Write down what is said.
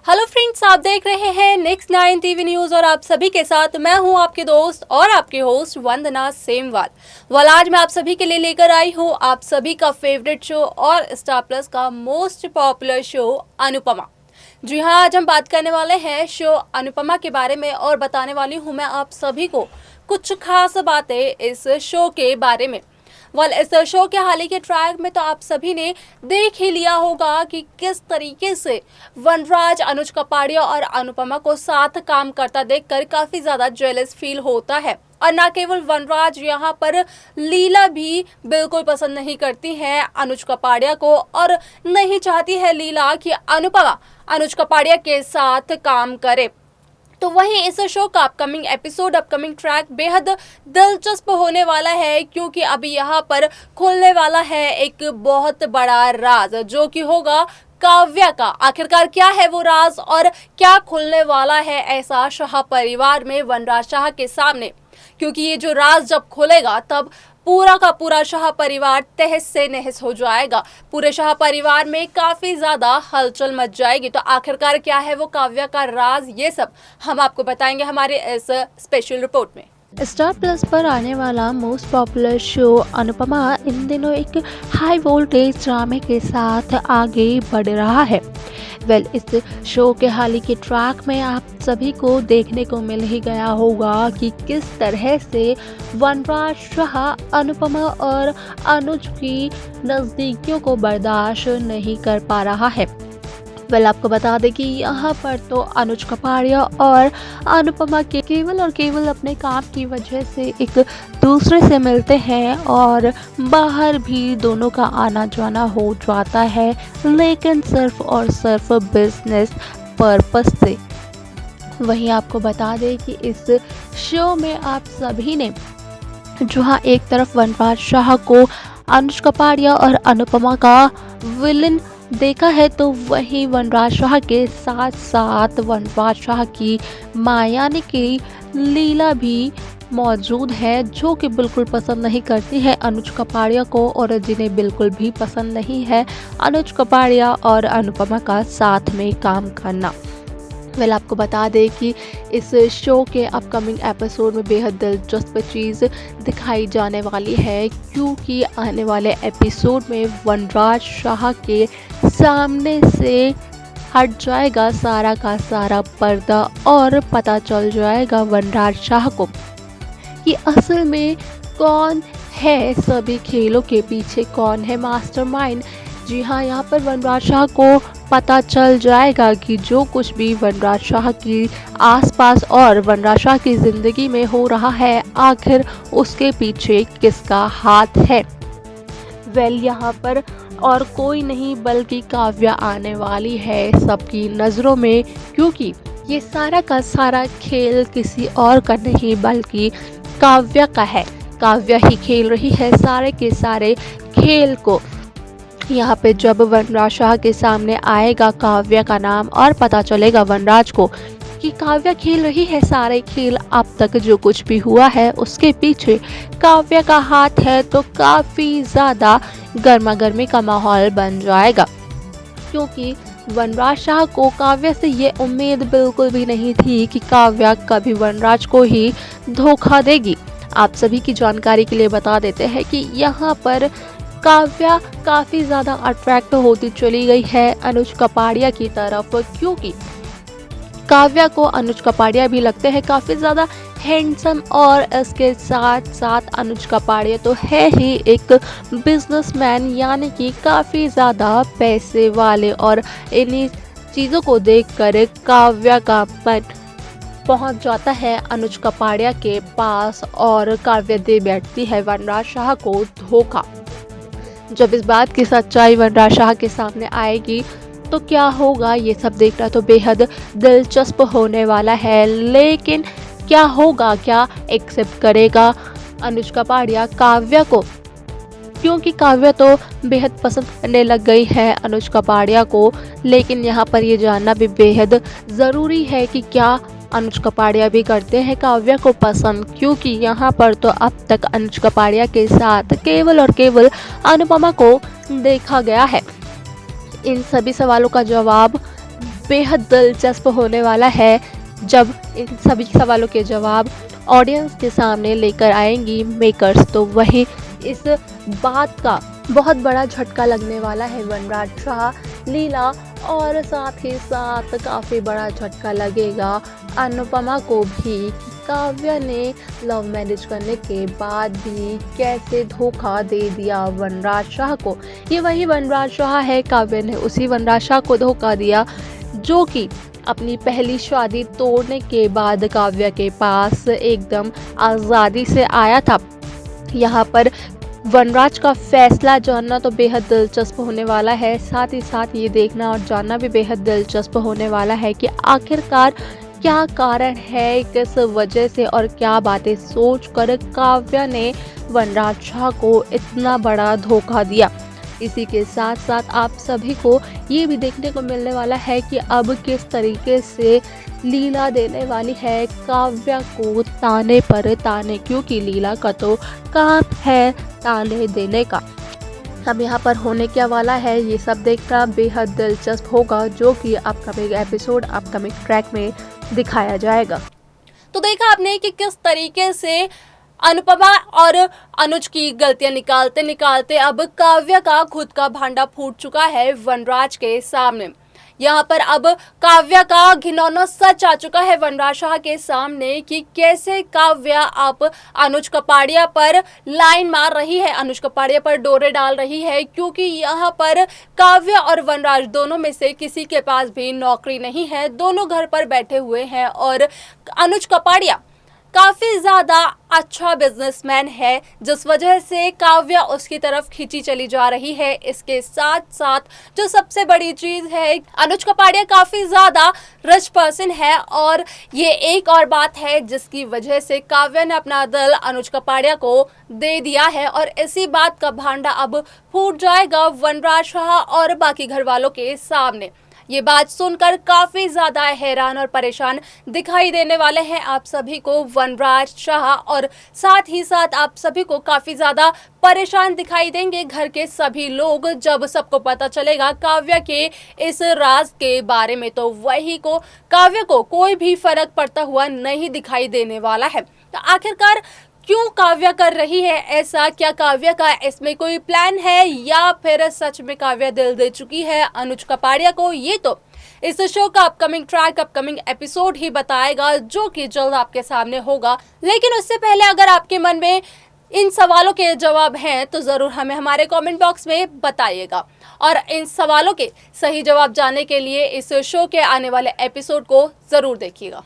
Hello friends, आप देख रहे हैं नेक्स्ट 9 टीवी न्यूज़ और आप सभी के साथ मैं हूं आपके दोस्त और आपके होस्ट वंदना सेमवाल। आज मैं आप सभी के लिए लेकर आई हूं आप सभी का फेवरेट शो और स्टार प्लस का मोस्ट पॉपुलर शो अनुपमा। जी हाँ, आज हम बात करने वाले हैं शो अनुपमा के बारे में और बताने वाली हूँ मैं आप सभी को कुछ खास बातें इस शो के बारे में। इस शो के हाल ही के ट्रैक में तो आप सभी ने देख ही लिया होगा कि किस तरीके से वनराज, अनुज कपाड़िया और अनुपमा को साथ काम करता देखकर काफ़ी ज़्यादा जेलस फील होता है। और ना केवल वनराज, यहाँ पर लीला भी बिल्कुल पसंद नहीं करती है अनुज कपाड़िया को और नहीं चाहती है लीला कि अनुपमा अनुज कपाड़िया के साथ काम करे। तो वहीं इस शो का अपकमिंग एपिसोड, अपकमिंग ट्रैक बेहद दिलचस्प होने वाला है, क्योंकि अभी यहाँ पर खुलने वाला है एक बहुत बड़ा राज जो कि होगा काव्या का। आखिरकार क्या है वो राज और क्या खुलने वाला है ऐसा शाह परिवार में वनराज शाह के सामने, क्योंकि ये जो राज जब खुलेगा तब पूरा का पूरा शाह परिवार तहस से नहस हो जाएगा। पूरे शाह परिवार में काफ़ी ज़्यादा हलचल मच जाएगी। तो आखिरकार क्या है वो काव्या का राज, ये सब हम आपको बताएंगे हमारे इस स्पेशल रिपोर्ट में। स्टार प्लस पर आने वाला मोस्ट पॉपुलर शो अनुपमा इन दिनों एक हाई वोल्टेज ड्रामे के साथ आगे बढ़ रहा है। इस शो के हाल ही के ट्रैक में आप सभी को देखने को मिल ही गया होगा कि किस तरह से वनराज शाह अनुपमा और अनुज की नज़दीकियों को बर्दाश्त नहीं कर पा रहा है। आपको बता दें कि यहाँ पर तो अनुज कपाड़िया और अनुपमा के केवल और केवल अपने काम की वजह से एक दूसरे से मिलते हैं और बाहर भी दोनों का आना जाना हो जाता है, लेकिन सिर्फ और सिर्फ बिजनेस पर्पस से। वहीं आपको बता दें कि इस शो में आप सभी ने जहाँ एक तरफ वनराज शाह को अनुज कपाड़िया और अनुपमा का विलन देखा है, तो वहीं वनराज शाह के साथ साथ वनराज शाह की मां यानी कि लीला भी मौजूद है, जो कि बिल्कुल पसंद नहीं करती है अनुज कपाड़िया को और जिन्हें बिल्कुल भी पसंद नहीं है अनुज कपाड़िया और अनुपमा का साथ में काम करना। आपको बता दें कि इस शो के अपकमिंग एपिसोड में बेहद दिलचस्प चीज़ दिखाई जाने वाली है, क्योंकि आने वाले एपिसोड में वनराज शाह के सामने से हट जाएगा सारा का सारा पर्दा और पता चल जाएगा वनराज शाह को कि असल में कौन है सभी खेलों के पीछे, कौन है मास्टरमाइंड। जी हाँ, यहाँ पर वनराज शाह को पता चल जाएगा कि जो कुछ भी वनराज शाह की आसपास और वनराज शाह की ज़िंदगी में हो रहा है, आखिर उसके पीछे किसका हाथ है। यहाँ पर और कोई नहीं बल्कि काव्या आने वाली है सबकी नज़रों में, क्योंकि ये सारा का सारा खेल किसी और का नहीं बल्कि काव्या का है। काव्या ही खेल रही है सारे के सारे खेल को। यहाँ पे जब वनराज शाह के सामने आएगा काव्या का नाम और पता चलेगा वनराज को कि काव्या खेल रही है सारे खेल, अब तक जो कुछ भी हुआ है उसके पीछे काव्या का हाथ है, तो काफ़ी ज़्यादा गर्मा गर्मी का माहौल बन जाएगा। क्योंकि वनराज शाह को काव्या से ये उम्मीद बिल्कुल भी नहीं थी कि काव्या कभी वनराज को ही धोखा देगी। आप सभी की जानकारी के लिए बता देते हैं कि यहाँ पर काव्या काफ़ी ज़्यादा अट्रैक्ट होती चली गई है अनुज कपाड़िया की तरफ, क्योंकि काव्या को अनुज कपाड़िया भी लगते हैं काफ़ी ज़्यादा हैंडसम और इसके साथ साथ अनुज कपाड़िया तो है ही एक बिजनेसमैन, यानी कि काफ़ी ज़्यादा पैसे वाले, और इन्हीं चीज़ों को देखकर काव्या का मन पहुंच जाता है अनुज कपाड़िया के पास और काव्या दे बैठती है वनराज शाह को धोखा। जब इस बात की सच्चाई वनराज शाह के सामने आएगी तो क्या होगा, ये सब देखना तो बेहद दिलचस्प होने वाला है। लेकिन क्या होगा, क्या एक्सेप्ट करेगा अनुज कपाड़िया काव्या को, क्योंकि काव्या तो बेहद पसंद करने लग गई है अनुज कपाड़िया को। लेकिन यहाँ पर ये जानना भी बेहद ज़रूरी है कि क्या अनुज कपाड़िया भी करते हैं काव्या को पसंद, क्योंकि यहाँ पर तो अब तक अनुज कपाड़िया के साथ केवल और केवल अनुपमा को देखा गया है। इन सभी सवालों का जवाब बेहद दिलचस्प होने वाला है जब इन सभी सवालों के जवाब ऑडियंस के सामने लेकर आएंगी मेकर्स। तो वहीं इस बात का बहुत बड़ा झटका लगने वाला है वनराज शाह, लीला और साथ ही साथ काफ़ी बड़ा झटका लगेगा अनुपमा को भी। काव्या ने लव मैरिज करने के बाद भी कैसे धोखा दे दिया वनराज शाह को। ये वही वनराज शाह है, काव्या ने उसी वनराज शाह को धोखा दिया जो कि अपनी पहली शादी तोड़ने के बाद काव्या के पास एकदम आज़ादी से आया था। यहाँ पर वनराज का फैसला जानना तो बेहद दिलचस्प होने वाला है, साथ ही साथ ये देखना और जानना भी बेहद दिलचस्प होने वाला है कि आखिरकार क्या कारण है, किस वजह से और क्या बातें सोचकर काव्या ने वनराज शाह को इतना बड़ा धोखा दिया। इसी के साथ साथ आप सभी को ये भी देखने को मिलने वाला है कि अब किस तरीके से लीला देने वाली है काव्या को ताने पर ताने, क्योंकि लीला का तो काम है ताने देने का। अब यहाँ पर होने क्या वाला है ये सब देखना बेहद दिलचस्प होगा, जो कि अपकमिंग एपिसोड अपकमिंग ट्रैक में दिखाया जाएगा। तो देखा आपने कि किस तरीके से अनुपमा और अनुज की गलतियां निकालते निकालते अब काव्या का खुद का भांडा फूट चुका है वनराज के सामने। यहाँ पर अब काव्या का घिनौना सच आ चुका है वनराज शाह के सामने कि कैसे काव्या अब अनुज कपाड़िया पर लाइन मार रही है, अनुज कपाड़िया पर डोरे डाल रही है, क्योंकि यहाँ पर काव्या और वनराज दोनों में से किसी के पास भी नौकरी नहीं है, दोनों घर पर बैठे हुए हैं और अनुज कपाड़िया काफ़ी ज़्यादा अच्छा बिजनेसमैन है, जिस वजह से काव्या उसकी तरफ खींची चली जा रही है। इसके साथ साथ जो सबसे बड़ी चीज़ है, अनुज कपाड़िया काफ़ी ज़्यादा रिच पर्सन है और ये एक और बात है जिसकी वजह से काव्या ने अपना दिल अनुज कपाड़िया को दे दिया है और इसी बात का भांडा अब फूट जाएगा वनराज शाह और बाकी घर वालों के सामने। ये बात सुनकर काफ़ी ज़्यादा हैरान और परेशान दिखाई देने वाले हैं आप सभी को वनराज शाह, और साथ ही साथ आप सभी को काफ़ी ज़्यादा परेशान दिखाई देंगे घर के सभी लोग जब सबको पता चलेगा काव्या के इस राज के बारे में। तो वही को काव्या को कोई भी फर्क पड़ता हुआ नहीं दिखाई देने वाला है। तो आखिरकार क्यों काव्या कर रही है ऐसा? क्या काव्या का इसमें कोई प्लान है या फिर सच में काव्या दिल दे चुकी है अनुज कपाड़िया को? ये तो इस शो का अपकमिंग ट्रैक अपकमिंग एपिसोड ही बताएगा, जो कि जल्द आपके सामने होगा। लेकिन उससे पहले अगर आपके मन में इन सवालों के जवाब हैं तो ज़रूर हमें हमारे कमेंट बॉक्स में बताइएगा, और इन सवालों के सही जवाब जानने के लिए इस शो के आने वाले एपिसोड को ज़रूर देखिएगा।